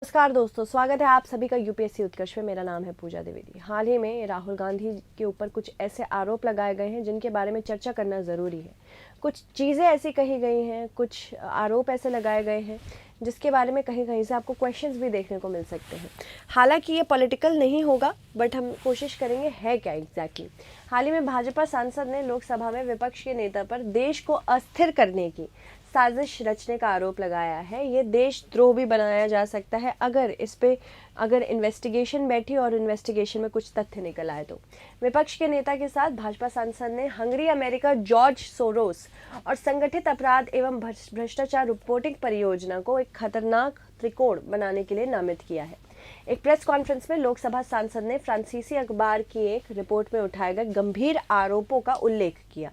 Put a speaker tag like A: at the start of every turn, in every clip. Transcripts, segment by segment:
A: नमस्कार दोस्तों, स्वागत है आप सभी का यूपीएससी उत्कर्ष में। मेरा नाम है पूजा द्विवेदी। हाल ही में राहुल गांधी के ऊपर कुछ ऐसे आरोप लगाए गए हैं जिनके बारे में चर्चा करना ज़रूरी है। कुछ चीज़ें ऐसी कही गई हैं, कुछ आरोप ऐसे लगाए गए हैं जिसके बारे में कहीं कहीं से आपको क्वेश्चंस भी देखने को मिल सकते हैं। हालांकि ये पॉलिटिकल नहीं होगा, बट हम कोशिश करेंगे है क्या एग्जैक्टली। हाल ही में भाजपा सांसद ने लोकसभा में विपक्ष के नेता पर देश को अस्थिर करने की साजिश रचने का आरोप लगाया है। ये देशद्रोह भी बनाया जा सकता है अगर इन्वेस्टिगेशन बैठी और इन्वेस्टिगेशन में कुछ तथ्य निकल आए तो। विपक्ष के नेता के साथ भाजपा सांसद ने हंगरी अमेरिका जॉर्ज सोरोस और संगठित अपराध एवं भ्रष्टाचार रिपोर्टिंग परियोजना को एक खतरनाक त्रिकोण बनाने के लिए नामित किया है। एक प्रेस कॉन्फ्रेंस में लोकसभा सांसद ने फ्रांसीसी अखबार की एक रिपोर्ट में उठाए गए गंभीर आरोपों का उल्लेख किया।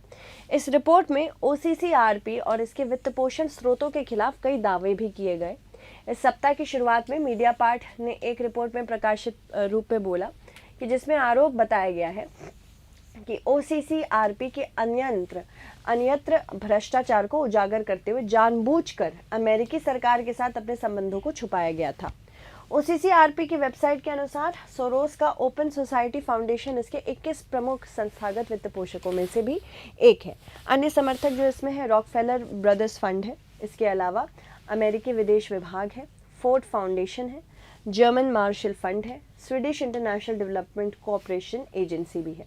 A: इस रिपोर्ट में ओसीसीआरपी और इसके वित्त पोषण स्रोतों के खिलाफ कई दावे भी किए गए। इस सप्ताह की शुरुआत में मीडिया पार्ट ने एक रिपोर्ट में प्रकाशित रूप में बोला कि जिसमें आरोप बताया गया है कि ओसीसीआरपी के अन्यत्र भ्रष्टाचार को उजागर करते हुए जानबूझकर अमेरिकी सरकार के साथ अपने संबंधों को छुपाया गया था। ओसीसीआरपी की वेबसाइट के अनुसार सोरोस का ओपन सोसाइटी फाउंडेशन इसके 21 प्रमुख संस्थागत वित्त पोषकों में से भी एक है। अन्य समर्थक जो इसमें है रॉकफेलर ब्रदर्स फंड है। इसके अलावा अमेरिकी विदेश विभाग है, फोर्ड फाउंडेशन है, जर्मन मार्शल फंड है, Swedish international development cooperation agency भी है।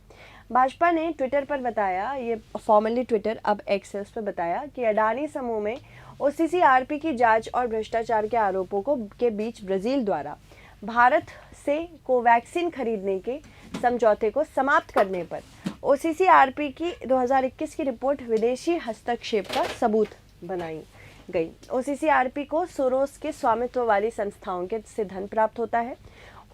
A: भाजपा ने ट्विटर पर बताया, ये फॉर्मली ट्विटर अब एक्स है, उस पर बताया कि अडानी समूह में ओसीसीआरपी की जांच और भ्रष्टाचार के आरोपों के बीच ब्राजील द्वारा भारत से कोवैक्सीन खरीदने के समझौते को समाप्त करने पर ओसीसीआरपी की 2021 की रिपोर्ट विदेशी हस्तक्षेप का सबूत बनाई गई। ओसीसीआरपी को सोरोस के स्वामित्व वाली संस्थाओं से धन प्राप्त होता है।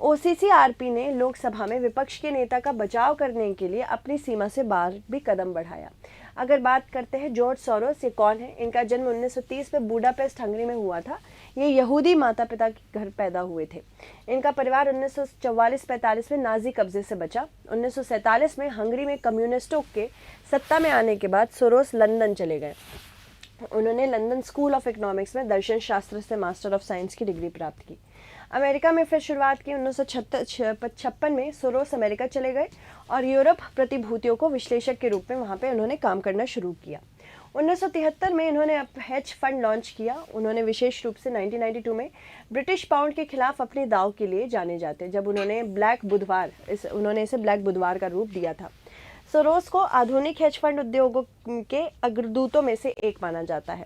A: ओसीसीआरपी ने लोकसभा में विपक्ष के नेता का बचाव करने के लिए अपनी सीमा से बाहर भी कदम बढ़ाया। अगर बात करते हैं जॉर्ज सोरोस, ये कौन है? इनका जन्म 1930 में बुडापेस्ट हंगरी में हुआ था। ये यहूदी माता पिता के घर पैदा हुए थे। इनका परिवार 1944-45 में नाजी कब्जे से बचा। 1947 में हंगरी में कम्युनिस्टों के सत्ता में आने के बाद सोरोस लंदन चले गए। उन्होंने लंदन स्कूल ऑफ इकोनॉमिक्स में दर्शन शास्त्र से मास्टर ऑफ साइंस की डिग्री प्राप्त की। अमेरिका में फिर शुरुआत की 1956 में सोरोस अमेरिका चले गए और यूरोप प्रतिभूतियों को विश्लेषक के रूप में वहाँ पे उन्होंने काम करना शुरू किया। 1973 में इन्होंने हेज फंड लॉन्च किया। उन्होंने विशेष रूप से 1992 में ब्रिटिश पाउंड के खिलाफ अपने दाव के लिए जाने जाते, जब उन्होंने इसे ब्लैक बुधवार का रूप दिया था। सोरोस को आधुनिक हेज फंड उद्योगों के अग्रदूतों में से एक माना जाता है।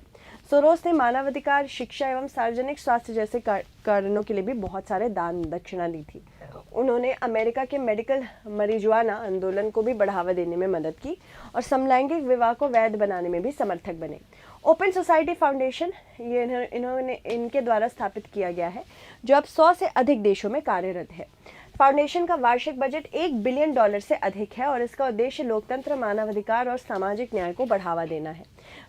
A: सोरोस ने मानवाधिकार, शिक्षा एवं सार्वजनिक स्वास्थ्य जैसे कारणों के लिए भी बहुत सारे दान दक्षिणा दी थी। उन्होंने अमेरिका के मेडिकल मरिजुआना आंदोलन को भी बढ़ावा देने में मदद की और समलैंगिक विवाह को वैध बनाने में भी समर्थक बने। ओपन सोसाइटी फाउंडेशन ये इनके द्वारा स्थापित किया गया है, जो अब 100 से अधिक देशों में कार्यरत है। फाउंडेशन का वार्षिक बजट $1 बिलियन से अधिक है और इसका उद्देश्य लोकतंत्र, मानवाधिकार और सामाजिक न्याय को बढ़ावा देना है।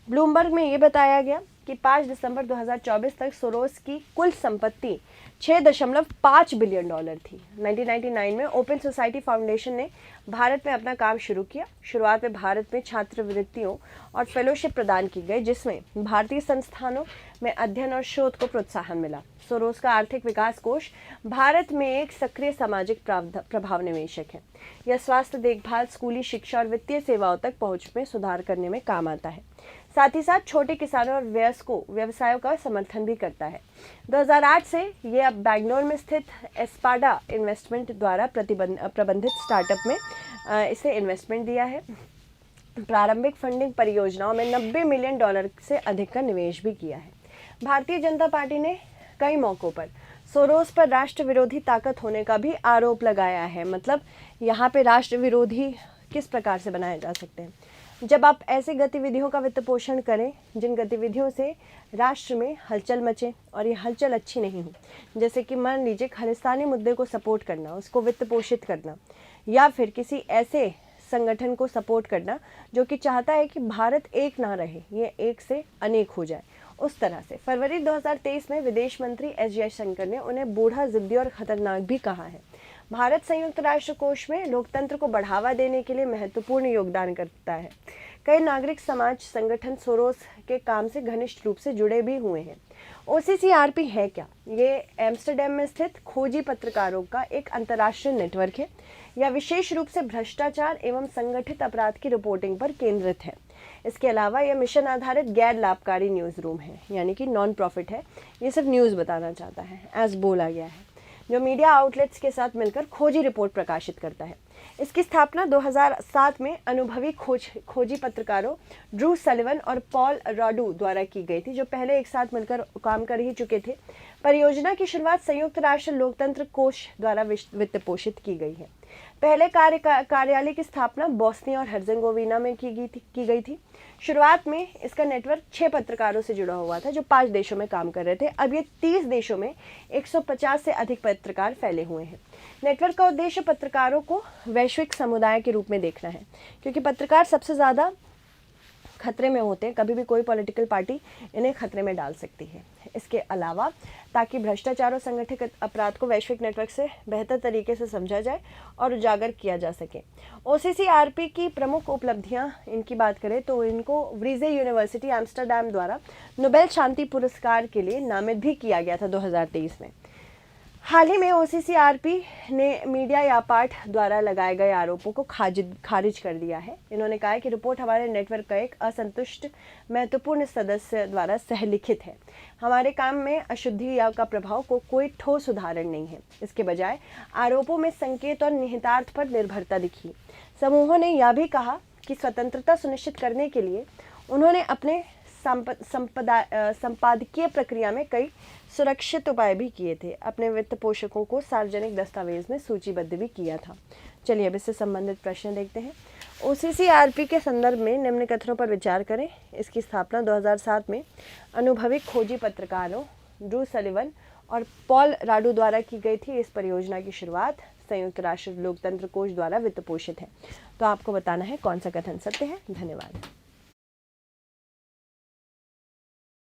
A: ब्लूमबर्ग में ये बताया गया कि 5 दिसंबर 2024 तक सोरोस की कुल संपत्ति $6.5 बिलियन थी। 1999 में ओपन सोसाइटी फाउंडेशन ने भारत में अपना काम शुरू किया। शुरुआत में भारत में छात्रवृत्तियों और फेलोशिप प्रदान की गई, जिसमें भारतीय संस्थानों में अध्ययन और शोध को प्रोत्साहन मिला। सोरोस का आर्थिक विकास कोष भारत में एक सक्रिय सामाजिक प्रभाव निवेशक है। यह स्वास्थ्य देखभाल, स्कूली शिक्षा और वित्तीय सेवाओं तक पहुंच में सुधार करने में काम आता है। साथ ही साथ छोटे किसानों और वयस्कों व्यवसायों का समर्थन भी करता है। 2008 से ये अब बैंगलोर में स्थित एस्पाडा इन्वेस्टमेंट द्वारा प्रबंधित स्टार्टअप में इसे इन्वेस्टमेंट दिया है। प्रारंभिक फंडिंग परियोजनाओं में $90 मिलियन से अधिक का निवेश भी किया है। भारतीय जनता पार्टी ने कई मौकों पर सोरोस पर राष्ट्र विरोधी ताकत होने का भी आरोप लगाया है। मतलब यहाँ पे राष्ट्र विरोधी किस प्रकार से बनाए जा सकते हैं? जब आप ऐसी गतिविधियों का वित्त पोषण करें जिन गतिविधियों से राष्ट्र में हलचल मचे और ये हलचल अच्छी नहीं हो, जैसे कि मान लीजिए खालिस्तानी मुद्दे को सपोर्ट करना, उसको वित्त पोषित करना, या फिर किसी ऐसे संगठन को सपोर्ट करना जो कि चाहता है कि भारत एक ना रहे, ये एक से अनेक हो जाए, उस तरह से। फरवरी 2023 में विदेश मंत्री एस जयशंकर ने उन्हें बूढ़ा, जिद्दी और खतरनाक भी कहा है। भारत संयुक्त राष्ट्र कोष में लोकतंत्र को बढ़ावा देने के लिए महत्वपूर्ण योगदान करता है। कई नागरिक समाज संगठन सोरोस के काम से घनिष्ठ रूप से जुड़े भी हुए हैं। OCCRP है क्या? ये एम्स्टर्डम में स्थित खोजी पत्रकारों का एक अंतर्राष्ट्रीय नेटवर्क है। यह विशेष रूप से भ्रष्टाचार एवं संगठित अपराध की रिपोर्टिंग पर केंद्रित है। इसके अलावा यह मिशन आधारित गैर लाभकारी न्यूज़ रूम है, यानी कि नॉन प्रॉफिट है। ये सिर्फ न्यूज़ बताना चाहता है, एज बोला गया है, जो मीडिया आउटलेट्स के साथ मिलकर खोजी रिपोर्ट प्रकाशित करता है। इसकी स्थापना 2007 में अनुभवी खोजी पत्रकारों ड्रू सलिवन और पॉल राडू द्वारा की गई थी, जो पहले एक साथ मिलकर काम कर ही चुके थे। परियोजना की शुरुआत संयुक्त राष्ट्र लोकतंत्र कोष द्वारा वित्त पोषित की गई है। पहले कार्यालय की स्थापना बोस्निया और हर्जेगोविना में की गई थी। शुरुआत में इसका नेटवर्क 6 पत्रकारों से जुड़ा हुआ था, जो 5 देशों में काम कर रहे थे। अब ये 30 देशों में 150 से अधिक पत्रकार फैले हुए हैं। नेटवर्क का उद्देश्य पत्रकारों को वैश्विक समुदाय के रूप में देखना है, क्योंकि पत्रकार सबसे ज़्यादा खतरे में होते हैं। कभी भी कोई पॉलिटिकल पार्टी इन्हें खतरे में डाल सकती है। इसके अलावा ताकि भ्रष्टाचार और संगठित अपराध को वैश्विक नेटवर्क से बेहतर तरीके से समझा जाए और उजागर किया जा सके। OCCRP की प्रमुख उपलब्धियां इनकी बात करें तो इनको व्रीजे यूनिवर्सिटी एम्स्टर्डम द्वारा नोबेल शांति पुरस्कार के लिए नामित भी किया गया था 2023 में। हाल ही में OCCRP ने मीडिया यापाठ द्वारा लगाए गए आरोपों को खारिज कर दिया है। इन्होंने कहा है कि रिपोर्ट हमारे नेटवर्क का एक असंतुष्ट महत्वपूर्ण सदस्य द्वारा सहलिखित है। हमारे काम में अशुद्धि या का प्रभाव को कोई ठोस उदाहरण नहीं है। इसके बजाय आरोपों में संकेत और निहितार्थ पर निर्भरता दिखी। समूहों ने यह भी कहा कि स्वतंत्रता सुनिश्चित करने के लिए उन्होंने अपने संपादकीय प्रक्रिया में कई सुरक्षित उपाय भी किए थे। अपने वित्त पोषकों को सार्वजनिक दस्तावेज में सूचीबद्ध भी किया था। चलिए अब इससे संबंधित प्रश्न देखते हैं। OCCRP के संदर्भ में निम्न कथनों पर विचार करें। इसकी स्थापना 2007 में अनुभवी खोजी पत्रकारों ड्रू सलिवन और पॉल राडू द्वारा की गई थी। इस परियोजना की शुरुआत संयुक्त राष्ट्र लोकतंत्र कोष द्वारा वित्त पोषित है। तो आपको बताना है कौन सा कथन सत्य है। धन्यवाद।